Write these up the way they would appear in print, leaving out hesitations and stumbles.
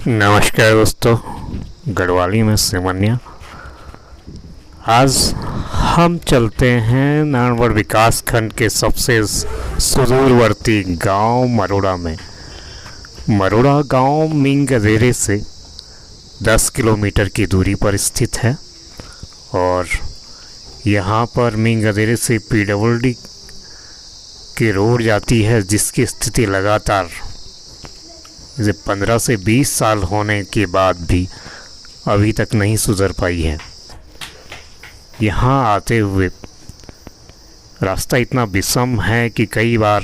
नमस्कार दोस्तों, गढ़वाली में सिमनिया। आज हम चलते हैं नारायणगढ़ विकास खंड के सबसे सुदूरवर्ती गांव मरोड़ा में। मरोड़ा गांव मीन गदेरे से 10 किलोमीटर की दूरी पर स्थित है और यहाँ पर मीन गदेरे से PWD की रोड जाती है, जिसकी स्थिति लगातार 15 से 20 साल होने के बाद भी अभी तक नहीं सुधर पाई है। यहाँ आते हुए रास्ता इतना विषम है कि कई बार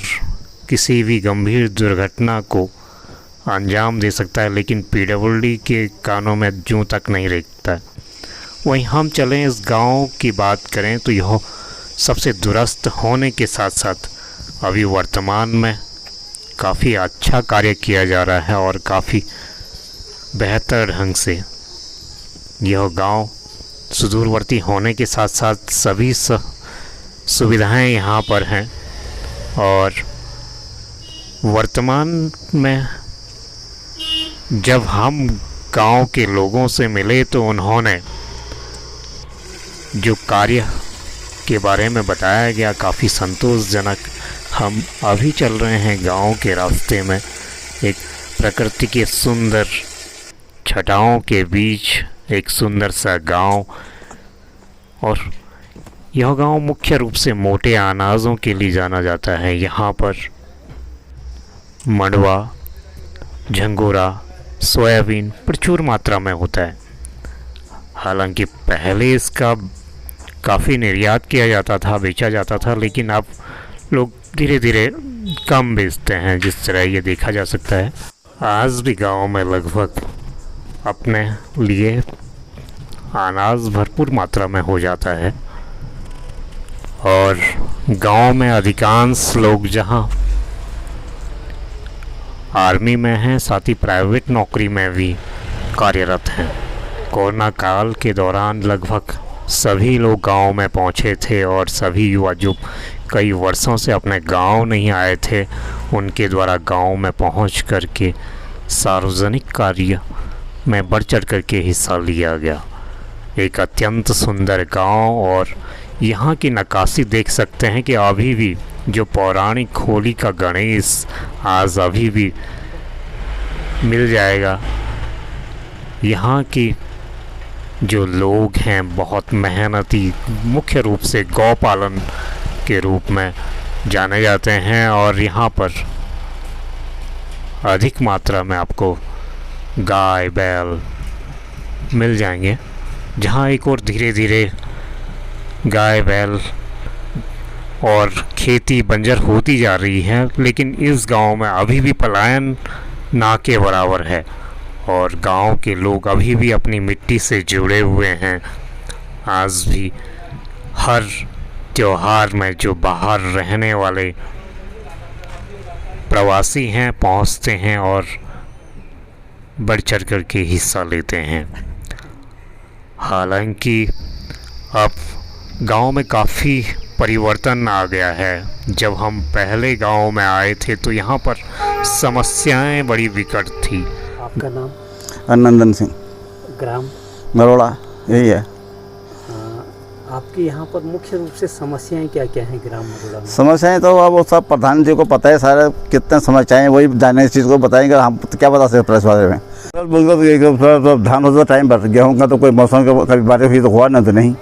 किसी भी गंभीर दुर्घटना को अंजाम दे सकता है, लेकिन PWD के कानों में जूं तक नहीं रेंगता है। वहीं हम चलें इस गांव की बात करें तो यह सबसे दुरुस्त होने के साथ साथ अभी वर्तमान में काफ़ी अच्छा कार्य किया जा रहा है और काफ़ी बेहतर ढंग से यह गांव सुदूरवर्ती होने के साथ साथ सभी सुविधाएं यहाँ पर हैं। और वर्तमान में जब हम गांव के लोगों से मिले तो उन्होंने जो कार्य के बारे में बताया गया काफ़ी संतोषजनक। हम अभी चल रहे हैं गांव के रास्ते में, एक प्रकृति के सुंदर छटाओं के बीच एक सुंदर सा गांव। और यह गांव मुख्य रूप से मोटे अनाजों के लिए जाना जाता है। यहाँ पर मंडवा, झंगोरा, सोयाबीन प्रचुर मात्रा में होता है। हालांकि पहले इसका काफ़ी निर्यात किया जाता था, बेचा जाता था, लेकिन अब लोग धीरे धीरे कम बेचते हैं, जिस तरह ये देखा जा सकता है। आज भी गांव में लगभग अपने लिए अनाज भरपूर मात्रा में हो जाता है। और गांव में अधिकांश लोग जहां आर्मी में हैं, साथ ही प्राइवेट नौकरी में भी कार्यरत हैं। कोरोना काल के दौरान लगभग सभी लोग गांव में पहुंचे थे और सभी युवा जो कई वर्षों से अपने गांव नहीं आए थे, उनके द्वारा गांव में पहुंच करके सार्वजनिक कार्य में बढ़ चढ़ करके हिस्सा लिया गया। एक अत्यंत सुंदर गांव। और यहाँ की नक्काशी देख सकते हैं कि अभी भी जो पौराणिक होली का गणेश आज अभी भी मिल जाएगा। यहाँ की जो लोग हैं बहुत मेहनती, मुख्य रूप से गौ पालन के रूप में जाने जाते हैं और यहाँ पर अधिक मात्रा में आपको गाय बैल मिल जाएंगे। जहाँ एक और धीरे धीरे गाय बैल और खेती बंजर होती जा रही है, लेकिन इस गांव में अभी भी पलायन ना के बराबर है और गांव के लोग अभी भी अपनी मिट्टी से जुड़े हुए हैं। आज भी हर त्योहार में जो बाहर रहने वाले प्रवासी हैं पहुंचते हैं और बढ़ चढ़ कर के हिस्सा लेते हैं। हालांकि अब गांव में काफ़ी परिवर्तन आ गया है। जब हम पहले गांव में आए थे तो यहाँ पर समस्याएं बड़ी विकट थी। आपका नाम? नंदन सिंह। ग्राम? मरोड़ा यही है। आपके यहाँ पर मुख्य रूप से समस्याएं क्या क्या हैं ग्राम मरोड़ा में? समस्याएं तो अब वो सब प्रधान जी को पता है, सारे कितने समस्याएं वही जाने इस चीज़ को बताएंगे। हम तो क्या बता सकते प्रेस बारे में। धान होता टाइम पर, गेहूँ का तो कोई मौसम का कभी बारिश हुई तो हुआ ना, तो नहीं।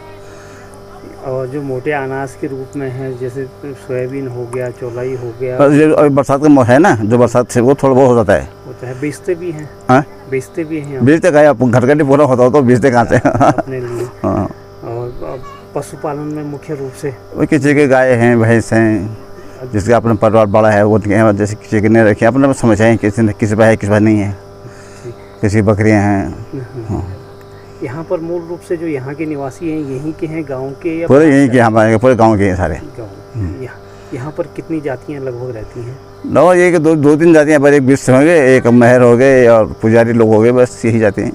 और जो मोटे अनाज के रूप में है, जैसे सोयाबीन हो गया, चौलाई हो गया, अभी बरसात का है ना, जो बरसात से वो थोड़ा बहुत हो जाता है। वो तो है, बेचते भी हैं। हाँ, बेचते भी हैं। बेचते कहा घर का नहीं पूरा होता हो तो बेचते कहाँ से अपने लिए। हाँ। और पशुपालन में मुख्य रूप से वो किसी के गाय हैं, भैंस हैं, जिसका अपना परिवार बड़ा है वो जैसे किसी के नहीं रखे, अपने समझाएँ किसी पर है किसी पर नहीं है, किसी बकरियाँ हैं। यहाँ पर मूल रूप से जो यहाँ के निवासी हैं यहीं के हैं, गांव के या पूरे यहीं के? हमारे पूरे गांव के हैं सारे। यहाँ पर कितनी जातियाँ लगभग रहती हैं? नो, ये कि दो तीन जातियाँ पर, एक बिस्ट हो गए, एक महर हो गए और पुजारी लोग हो गए, बस यही जाते हैं।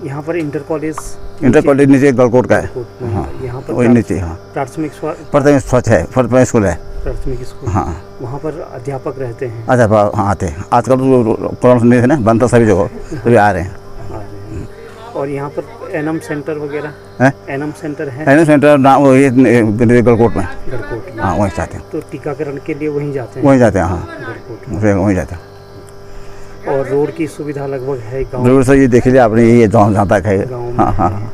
यहाँ पर इंटर कॉलेज इंटर कॉलेज नीचे गलकोट का है। कोट में। हाँ यहाँ पर वही नीचे। हाँ प्राथमिक प्राथमिक स्वच्छ है, प्राथमिक स्कूल है। प्राथमिक स्कूल। हाँ वहाँ पर अध्यापक रहते हैं। अच्छा हाँ आते हैं आजकल तो कोरोना नहीं थे ना, बंद था सभी जगह, सभी आ रहे हैं। आ रहे हैं। और यहाँ पर एनम सेंटर वगैरह हैं एनम सेंटर है एनएम सेंटर नाम वही गलकोट में। गढ़कोट में। हाँ वहीं जाते हैं, तो टीकाकरण के लिए वहीं जाते हैं। वहीं जाते हैं। हाँ गढ़कोट में। वहीं जाते हैं। और रोड की सुविधा लगभग है गाँव जरूर से ये देख लीजिए आपने, ये जहाँ तक है। गाँव में हाँ हाँ है।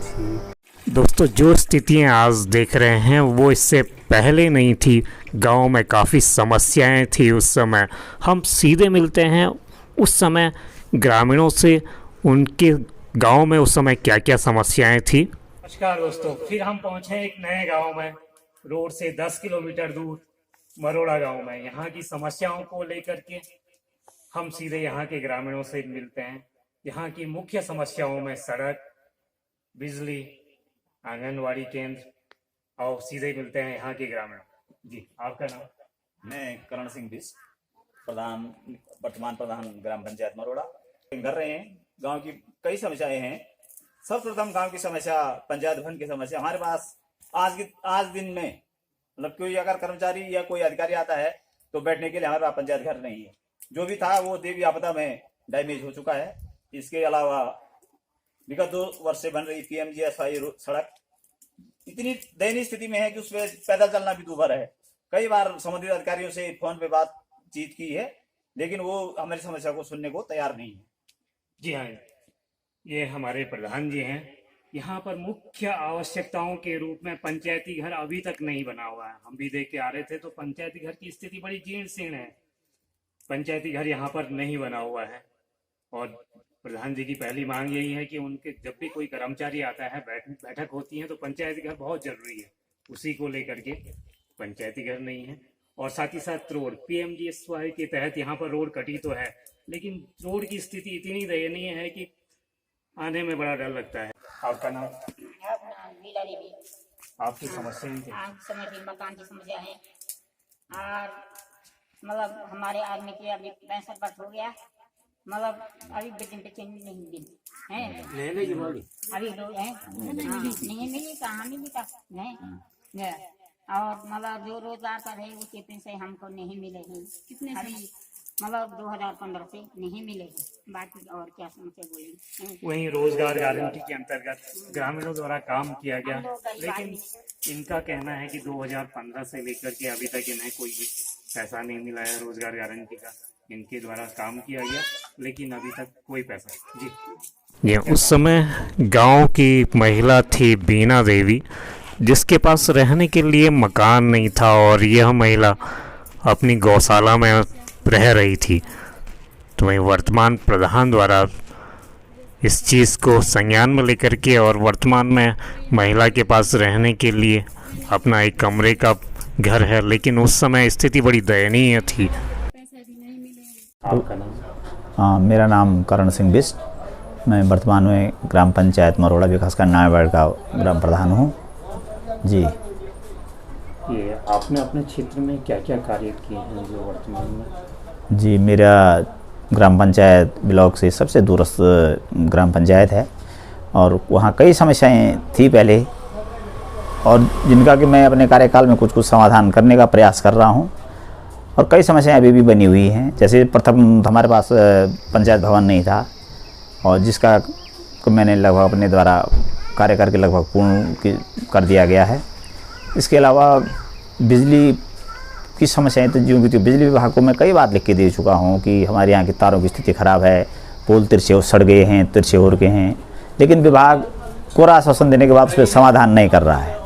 ठीक। दोस्तों जो स्थितियां आज देख रहे हैं वो इससे पहले नहीं थी। गांव में काफ़ी समस्याएं थी उस समय। हम सीधे मिलते हैं उस समय ग्रामीणों से, उनके गांव में उस समय क्या क्या समस्याएं थी। नमस्कार दोस्तों, फिर हम पहुंचे एक नए गांव में, रोड से 10 किलोमीटर दूर मरोड़ा गांव में। यहाँ की समस्याओं को लेकर के हम सीधे यहाँ के ग्रामीणों से मिलते हैं। यहाँ की मुख्य समस्याओं में सड़क, बिजली, आंगनवाड़ी केंद्र, और सीधे मिलते हैं यहाँ के ग्रामीणों। जी आपका नाम? मैं करण सिंह बिष्ट, वर्तमान प्रधान ग्राम पंचायत मरोड़ा। कर रहे हैं गांव की कई समस्याएं हैं। सर्वप्रथम गांव की समस्या पंचायत भवन की समस्या। हमारे पास आज दिन में मतलब कोई अगर कर्मचारी या कोई अधिकारी आता है तो बैठने के लिए हमारे पास पंचायत घर नहीं है। जो भी था वो देवी आपदा में डैमेज हो चुका है। इसके अलावा विगत 2 वर्ष से बन रही PMGSY सड़क इतनी दयनीय स्थिति में है कि उसपे पैदल चलना भी दूभर है। कई बार संबंधित अधिकारियों से फोन पे बातचीत की है, लेकिन वो हमारी समस्या को सुनने को तैयार नहीं है। जी हाँ, ये हमारे प्रधान जी हैं। यहाँ पर मुख्य आवश्यकताओं के रूप में पंचायती घर अभी तक नहीं बना हुआ है। हम भी देख के आ रहे थे तो पंचायती घर की स्थिति बड़ी जीर्ण शीर्ण है। पंचायती घर यहाँ पर नहीं बना हुआ है और प्रधान जी की पहली मांग यही है कि उनके जब भी कोई कर्मचारी आता है, बैठक होती है तो पंचायती घर बहुत जरूरी है। उसी को लेकर के पंचायती घर नहीं है। और साथ ही साथ रोड, PMGSY के तहत यहाँ पर रोड कटी तो है, लेकिन रोड की स्थिति इतनी दयनीय है कि आने में बड़ा डर लगता है। आपका नाम? आपकी समस्या मकान की समस्या है और मतलब हमारे आदमी के अभी 65 वर्ष हो गया, मतलब अभी बेचन पे चेंज नहीं दिन है अभी लोग हैं नहीं मिली कहाँ मिली का नहीं। और मतलब जो रोजगार पर है उसके पैसे हमको नहीं मिले हैं। कितने अभी मतलब 2015 से नहीं मिले हैं। बाकी और क्या समस्या बोली। वहीं रोजगार गारंटी के अंतर्गत ग्रामीणों द्वारा काम किया गया, लेकिन इनका कहना है कि 2015 से लेकर के अभी तक इन्हें कोई भी पैसा नहीं मिला है रोजगार गारंटी का। इनके द्वारा काम किया गया लेकिन अभी तक कोई पैसा। जी ये उस समय गांव की महिला थी बीना देवी, जिसके पास रहने के लिए मकान नहीं था और यह महिला अपनी गौशाला में रह रही थी। तो वहीं वर्तमान प्रधान द्वारा इस चीज़ को संज्ञान में लेकर के और वर्तमान में महिला के पास रहने के लिए अपना एक कमरे का घर है, लेकिन उस समय स्थिति बड़ी दयनीय थी। आपका नाम? हाँ, मेरा नाम करण सिंह बिष्ट। मैं वर्तमान में ग्राम पंचायत मरोड़ा विकासखंड नया वार्ड का ग्राम प्रधान हूँ। जी ये आपने अपने क्षेत्र में क्या क्या कार्य किए हैं जो वर्तमान में? जी मेरा ग्राम पंचायत ब्लॉक से सबसे दूरस्थ ग्राम पंचायत है और वहाँ कई समस्याएं थी पहले, और जिनका कि मैं अपने कार्यकाल में कुछ समाधान करने का प्रयास कर रहा हूँ। और कई समस्याएं अभी भी बनी हुई हैं। जैसे प्रथम हमारे पास पंचायत भवन नहीं था और जिसका मैंने लगभग अपने द्वारा कार्य करके लगभग पूर्ण कर दिया गया है। इसके अलावा बिजली की समस्याएं तो जो कि बिजली विभाग को मैं कई बार लिख के दे चुका हूँ कि हमारे यहाँ की तारों की स्थिति ख़राब है, पोल तिरछे सड़ गए हैं, तिरछे हो रखे हैं, लेकिन विभाग कोरा आश्वासन देने के बाद उस पर समाधान नहीं कर रहा है।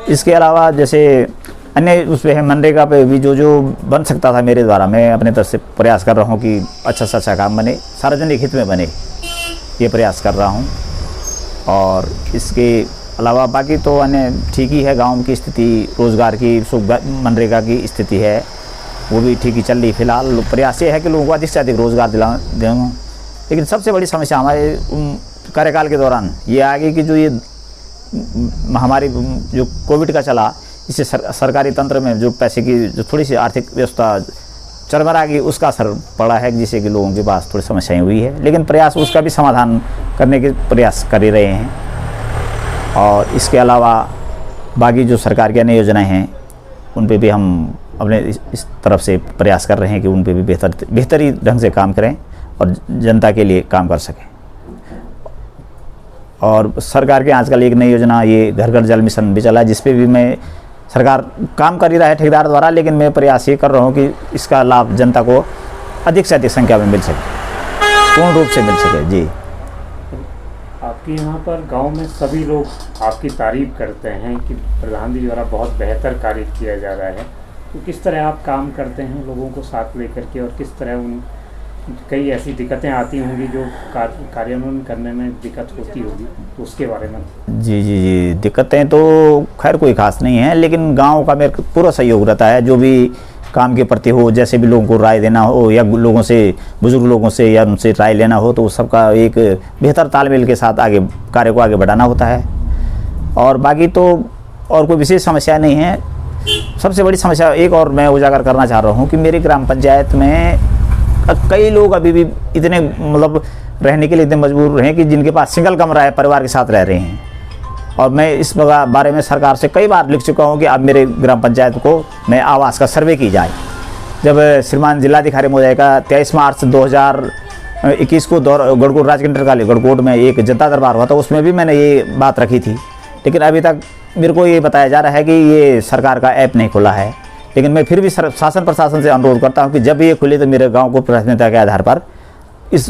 इसके अलावा जैसे अन्य उस पर है मनरेगा पे भी जो बन सकता था मेरे द्वारा, मैं अपने तरफ से प्रयास कर रहा हूँ कि अच्छा से अच्छा काम बने, सार्वजनिक हित में बने, ये प्रयास कर रहा हूँ। और इसके अलावा बाकी तो अन्य ठीक ही है। गांव की स्थिति, रोज़गार की, मनरेगा की स्थिति है वो भी ठीक ही चल रही। फिलहाल प्रयास ये है कि लोगों को अधिक से अधिक रोज़गार दें। लेकिन सबसे बड़ी समस्या हमारे कार्यकाल के दौरान ये आ गई कि जो ये महामारी जो कोविड का चला, इससे सरकारी तंत्र में जो पैसे की जो थोड़ी सी आर्थिक व्यवस्था चरमरा गई, उसका असर पड़ा है जिससे कि लोगों के पास थोड़ी समस्याएं हुई है, लेकिन प्रयास उसका भी समाधान करने के प्रयास कर ही रहे हैं। और इसके अलावा बाकी जो सरकार की अन्य योजनाएं हैं उन पे भी हम अपने इस तरफ से प्रयास कर रहे हैं कि उन पे भी बेहतरी ढंग से काम करें और जनता के लिए काम कर सकें। और सरकार के आजकल एक नई योजना ये घर घर जल मिशन भी चला है, जिस पे भी मैं सरकार काम कर ही रहा है ठेकेदार द्वारा, लेकिन मैं प्रयास ये कर रहा हूँ कि इसका लाभ जनता को अधिक से अधिक संख्या में मिल सके, पूर्ण रूप से मिल सके। जी, आपके यहाँ पर गांव में सभी लोग आपकी तारीफ करते हैं कि प्रधान जी द्वारा बहुत बेहतर कार्य किया जा रहा है, तो किस तरह आप काम करते हैं लोगों को साथ लेकर के, और किस तरह उन कई ऐसी दिक्कतें आती होंगी जो कार्यान्वयन करने में दिक्कत होती होगी, तो उसके बारे में। जी, दिक्कतें तो खैर कोई खास नहीं है, लेकिन गांव का मेरा पूरा सहयोग रहता है। जो भी काम के प्रति हो, जैसे भी लोगों को राय देना हो या लोगों से, बुजुर्ग लोगों से या उनसे राय लेना हो, तो उस सबका एक बेहतर तालमेल के साथ आगे कार्य को आगे बढ़ाना होता है। और बाकी तो और कोई विशेष समस्या नहीं है। सबसे बड़ी समस्या एक और मैं उजागर करना चाह रहा हूँ कि मेरी ग्राम पंचायत में कई लोग अभी भी इतने मतलब रहने के लिए इतने मजबूर हैं कि जिनके पास सिंगल कमरा है, परिवार के साथ रह रहे हैं। और मैं इस बारे में सरकार से कई बार लिख चुका हूं कि अब मेरे ग्राम पंचायत को मैं आवास का सर्वे की जाए। जब श्रीमान जिलाधिकारी महोदय का 23 मार्च 2021 को गढ़कोट राजकेंद्र काली गढ़कोट में एक जनता दरबार हुआ था, उसमें भी मैंने ये बात रखी थी, लेकिन अभी तक मेरे को ये बताया जा रहा है कि ये सरकार का ऐप नहीं खुला है। लेकिन मैं फिर भी शासन प्रशासन से अनुरोध करता हूं कि जब ये खुले तो मेरे गांव को प्राथमिकता के आधार पर इस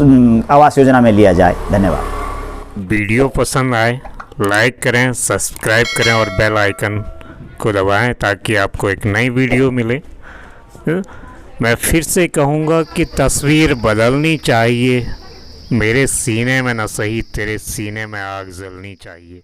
आवास योजना में लिया जाए। धन्यवाद। वीडियो पसंद आए लाइक करें, सब्सक्राइब करें और बेल आइकन को दबाएं ताकि आपको एक नई वीडियो मिले। मैं फिर से कहूँगा कि तस्वीर बदलनी चाहिए, मेरे सीने में न सही तेरे सीने में आग जलनी चाहिए।